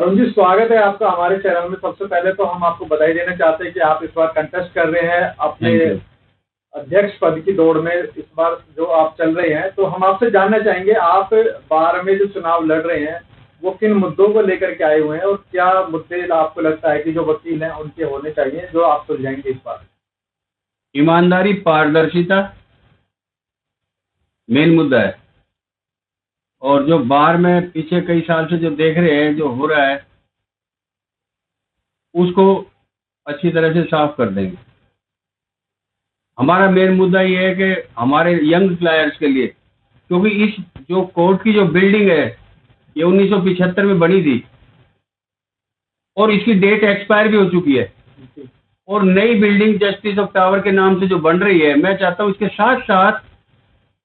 अरुण जी, स्वागत है आपका हमारे चैनल में। सबसे पहले तो हम आपको बधाई देना चाहते हैं कि आप इस बार कंटेस्ट कर रहे हैं अपने अध्यक्ष पद की दौड़ में। इस बार जो आप चल रहे हैं, तो हम आपसे जानना चाहेंगे, आप बार में जो चुनाव लड़ रहे हैं वो किन मुद्दों को लेकर के आए हुए हैं, और क्या मुद्दे आपको लगता है कि जो वकील हैं उनके होने चाहिए जो आप सुलझाएंगे इस बार? ईमानदारी, पारदर्शिता मेन मुद्दा है। और जो बार में पीछे कई साल से जो देख रहे हैं जो हो रहा है, उसको अच्छी तरह से साफ कर देंगे। हमारा मेन मुद्दा ये है कि हमारे यंग प्लेयर्स के लिए, क्योंकि इस जो कोर्ट की जो बिल्डिंग है ये 1975 में बनी थी और इसकी डेट एक्सपायर भी हो चुकी है, और नई बिल्डिंग जस्टिस ऑफ टावर के नाम से जो बन रही है, मैं चाहता हूँ इसके साथ साथ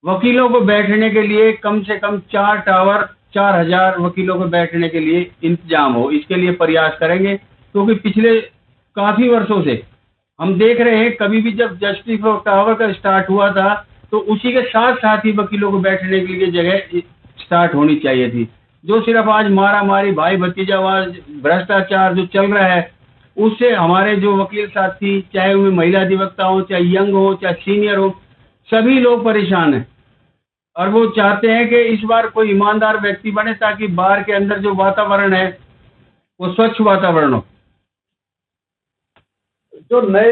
वकीलों को बैठने के लिए कम से कम 4 टावर, 4000 वकीलों को बैठने के लिए इंतजाम हो। इसके लिए प्रयास करेंगे, क्योंकि पिछले काफ़ी वर्षों से हम देख रहे हैं, कभी भी जब जस्टिस ऑफ टावर का स्टार्ट हुआ था तो उसी के साथ साथ ही वकीलों को बैठने के लिए जगह स्टार्ट होनी चाहिए थी। जो सिर्फ आज मारा मारी, भाई भतीजावाद, भ्रष्टाचार जो चल रहा है, उससे हमारे जो वकील साथी, चाहे उनमें महिला अधिवक्ता हो, चाहे यंग हो, चाहे सीनियर हो, सभी लोग परेशान हैं। और वो चाहते हैं कि इस बार कोई ईमानदार व्यक्ति बने, ताकि बार के अंदर जो वातावरण है वो स्वच्छ वातावरण हो। जो नए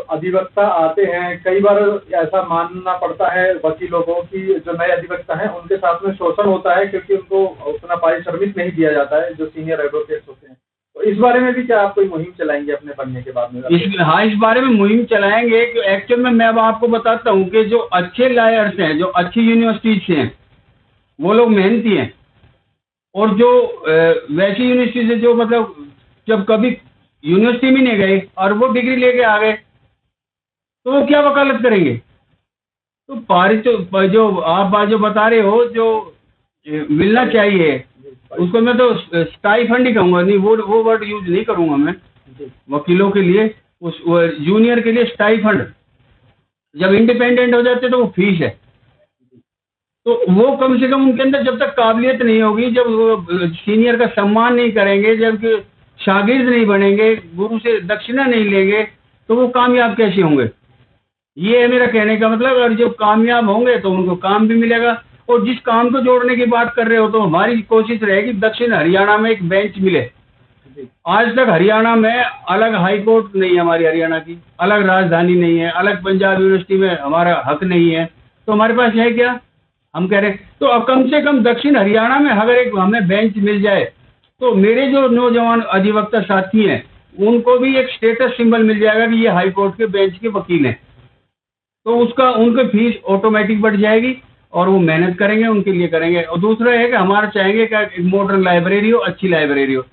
अधिवक्ता आते हैं, कई बार ऐसा मानना पड़ता है वकीलों को कि जो नए अधिवक्ता हैं उनके साथ में शोषण होता है, क्योंकि उनको उतना पारिश्रमिक नहीं दिया जाता है जो सीनियर एडवोकेट्स होते हैं। तो इस बारे में भी क्या आप कोई मुहिम चलाएंगे अपने बनने के बाद में? इस बारे में मुहिम चलाएंगे कि एक्चुअल में मैं अब आपको बताता हूँ कि जो अच्छे लॉयर्स हैं, जो अच्छी यूनिवर्सिटीज से हैं, वो लोग मेहनती हैं। और जो वैसी यूनिवर्सिटी से जो मतलब जब कभी यूनिवर्सिटी में नहीं गए और वो डिग्री लेके आ गए, तो वो क्या वकालत करेंगे? तो तो जो आप बात जो बता रहे हो, जो मिलना चाहिए, उसको मैं तो स्टाइफंड ही कहूँगा, नहीं वो वर्ड यूज नहीं करूँगा मैं वकीलों के लिए। उस जूनियर के लिए स्टाइफंड, जब इंडिपेंडेंट हो जाते तो वो फीस है। तो वो कम से कम उनके अंदर जब तक काबिलियत नहीं होगी, जब वो सीनियर का सम्मान नहीं करेंगे, जब शागिर्द नहीं बनेंगे, गुरु से दक्षिणा नहीं लेंगे, तो वो कामयाब कैसे होंगे? ये है मेरा कहने का मतलब। और जब कामयाब होंगे तो उनको काम भी मिलेगा। और जिस काम को जोड़ने की बात कर रहे हो, तो हमारी कोशिश रहेगी दक्षिण हरियाणा में एक बेंच मिले। आज तक हरियाणा में अलग हाई कोर्ट नहीं है, हमारी हरियाणा की अलग राजधानी नहीं है, अलग पंजाब यूनिवर्सिटी में हमारा हक नहीं है, तो हमारे पास है क्या? हम कह रहे हैं तो अब कम से कम दक्षिण हरियाणा में अगर एक हमें बेंच मिल जाए, तो मेरे जो नौजवान अधिवक्ता साथी हैं उनको भी एक स्टेटस सिंबल मिल जाएगा कि ये हाई कोर्ट के बेंच के वकील हैं। तो उसका उनकी फीस ऑटोमेटिक बढ़ जाएगी और वो मेहनत करेंगे, उनके लिए करेंगे। और दूसरा है कि हमारा चाहेंगे कि एक मॉडर्न लाइब्रेरी हो, अच्छी लाइब्रेरी हो,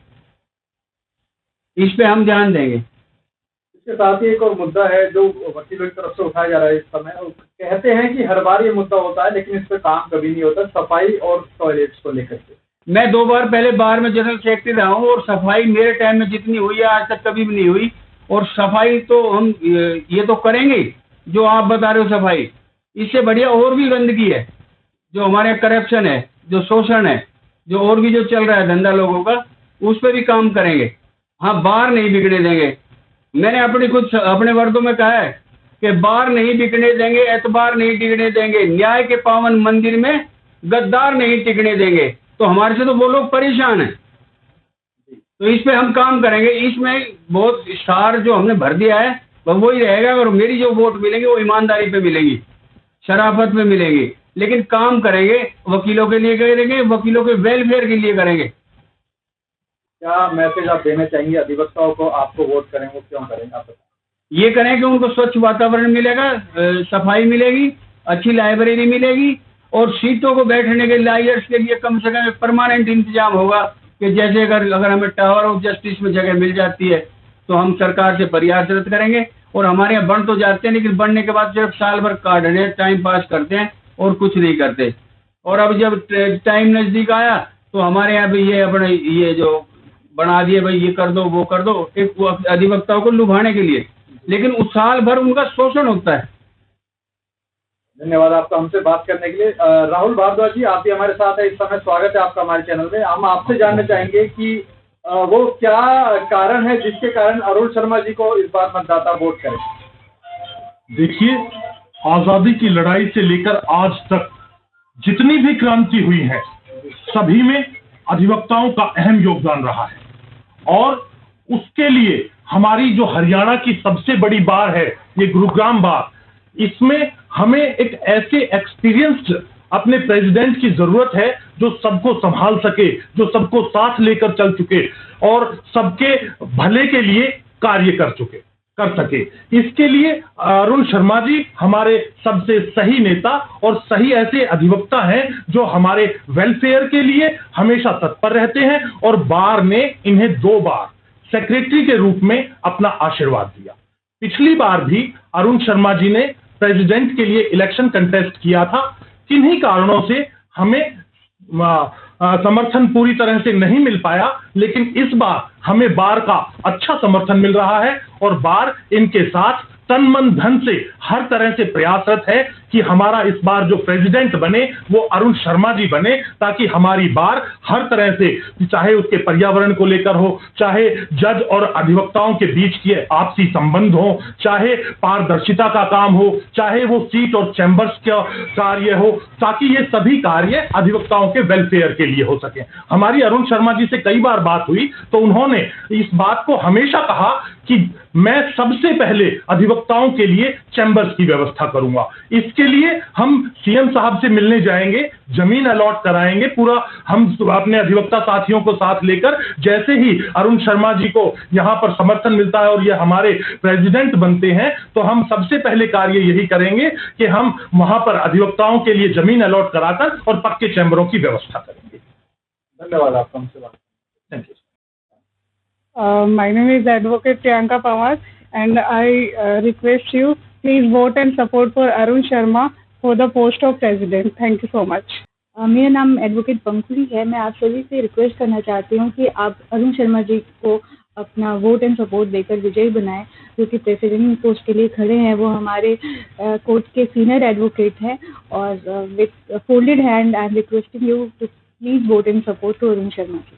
इस पे हम ध्यान देंगे। इसके साथ ही एक और मुद्दा है जो वकीलों की तरफ से उठाया जा रहा है इस समय। कहते हैं कि हर बार ये मुद्दा होता है, लेकिन इस पे काम कभी नहीं होता, सफाई और टॉयलेट्स को लेकर के। मैं 2 बार पहले बार में जनरल सेक्रेटरी रहा हूँ, और सफाई मेरे टाइम में जितनी हुई है आज तक कभी भी नहीं हुई। और सफाई तो हम ये तो करेंगे जो आप बता रहे हो सफाई, इससे बढ़िया और भी गंदगी है, जो हमारे करप्शन है, जो शोषण है, जो और भी जो चल रहा है धंधा लोगों का, उस पर भी काम करेंगे। हाँ, बार नहीं बिकने देंगे। मैंने अपने वर्दों में कहा है कि बार नहीं बिकने देंगे, एतबार नहीं टिकने देंगे, न्याय के पावन मंदिर में गद्दार नहीं टिकने देंगे। तो हमारे से तो वो लोग परेशान हैं, तो इस पे हम काम करेंगे। इसमें बहुत सार जो हमने भर दिया है वह वही रहेगा, और मेरी जो वोट मिलेंगी वो ईमानदारी पे मिलेंगी, शराफत पे मिलेंगी, लेकिन काम करेंगे, वकीलों के लिए करेंगे, वकीलों के वेलफेयर के लिए करेंगे। क्या मैसेज आप देना चाहेंगे अधिवक्ताओं को, आपको वोट करें, वो क्यों करेंगे आप बताएं? ये करें कि उनको स्वच्छ वातावरण मिलेगा, सफाई मिलेगी, अच्छी लाइब्रेरी मिलेगी, और सीटों को बैठने के लॉयर्स के लिए कम से कम एक परमानेंट इंतजाम होगा कि जैसे अगर हमें टावर ऑफ जस्टिस में जगह मिल जाती है तो हम सरकार से प्रयासरत करेंगे। और हमारे यहाँ बन तो जाते हैं, लेकिन बनने के बाद सिर्फ साल भर काटने टाइम पास करते हैं और कुछ नहीं करते। और अब जब टाइम नज़दीक आया तो हमारे यहाँ भी ये अपने ये जो बना दिए, भाई ये कर दो वो कर दो, एक अधिवक्ताओं को लुभाने के लिए, लेकिन उस साल भर उनका शोषण होता है। धन्यवाद आपका हमसे बात करने के लिए। राहुल भारद्वाज जी, आप भी हमारे साथ हैं इस समय, स्वागत है आपका हमारे चैनल में। हम आपसे जानना चाहेंगे कि वो क्या कारण है जिसके कारण अरुण शर्मा जी को इस बार मतदाता वोट करें? देखिए, आजादी की लड़ाई से लेकर आज तक जितनी भी क्रांति हुई है, सभी में अधिवक्ताओं का अहम योगदान रहा है। और उसके लिए हमारी जो हरियाणा की सबसे बड़ी बार है, ये गुरुग्राम बार, इसमें हमें एक ऐसे एक्सपीरियंस्ड अपने प्रेसिडेंट की जरूरत है जो सबको संभाल सके, जो सबको साथ लेकर चल चुके और सबके भले के लिए कार्य कर सके। इसके लिए अरुण शर्मा जी हमारे सबसे सही नेता और सही ऐसे अधिवक्ता हैं जो हमारे वेलफेयर के लिए हमेशा तत्पर रहते हैं। और बार ने इन्हें 2 बार सेक्रेटरी के रूप में अपना आशीर्वाद दिया। पिछली बार भी अरुण शर्मा जी ने प्रेसिडेंट के लिए इलेक्शन कंटेस्ट किया था। किन्हीं कारणों से हमें समर्थन पूरी तरह से नहीं मिल पाया, लेकिन इस बार हमें बार का अच्छा समर्थन मिल रहा है और बार इनके साथ तन मन धन से हर तरह से प्रयासरत है कि हमारा इस बार जो प्रेसिडेंट बने वो अरुण शर्मा जी बने, ताकि हमारी बार हर तरह से, चाहे उसके पर्यावरण को लेकर हो, चाहे जज और अधिवक्ताओं के बीच के आपसी संबंध हो, चाहे पारदर्शिता का काम हो, चाहे वो सीट और चैम्बर्स का कार्य हो, ताकि ये सभी कार्य अधिवक्ताओं के वेलफेयर के लिए हो सके। हमारी अरुण शर्मा जी से कई बार बात हुई तो उन्होंने इस बात को हमेशा कहा कि मैं सबसे पहले अधिवक्ताओं के लिए चैम्बर्स की व्यवस्था करूंगा। इसके लिए हम सीएम साहब से मिलने जाएंगे, जमीन अलॉट कराएंगे, पूरा हम अपने अधिवक्ता साथियों को साथ लेकर, जैसे ही अरुण शर्मा जी को यहां पर समर्थन मिलता है और ये हमारे प्रेसिडेंट बनते हैं, तो हम सबसे पहले कार्य यही करेंगे कि हम वहां पर अधिवक्ताओं के लिए जमीन अलॉट कराकर और पक्के चैम्बरों की व्यवस्था करेंगे। धन्यवाद आपका हमसे बात। Thank you. My name is Advocate Priyanka Pawar, and I request you please vote and support for Arun Sharma for the post of president. Thank you so much. मेरा नाम एडवोकेट पंकुली है। मैं आप सभी से रिक्वेस्ट करना चाहती हूँ कि आप अरुण शर्मा जी को अपना वोट एंड सपोर्ट देकर विजयी बनाएं, जो कि प्रेसिडेंट पोस्ट के लिए खड़े हैं। वो हमारे कोर्ट के सीनियर एडवोकेट हैं और with folded hand I am requesting you to please vote and support to Arun Sharma ji.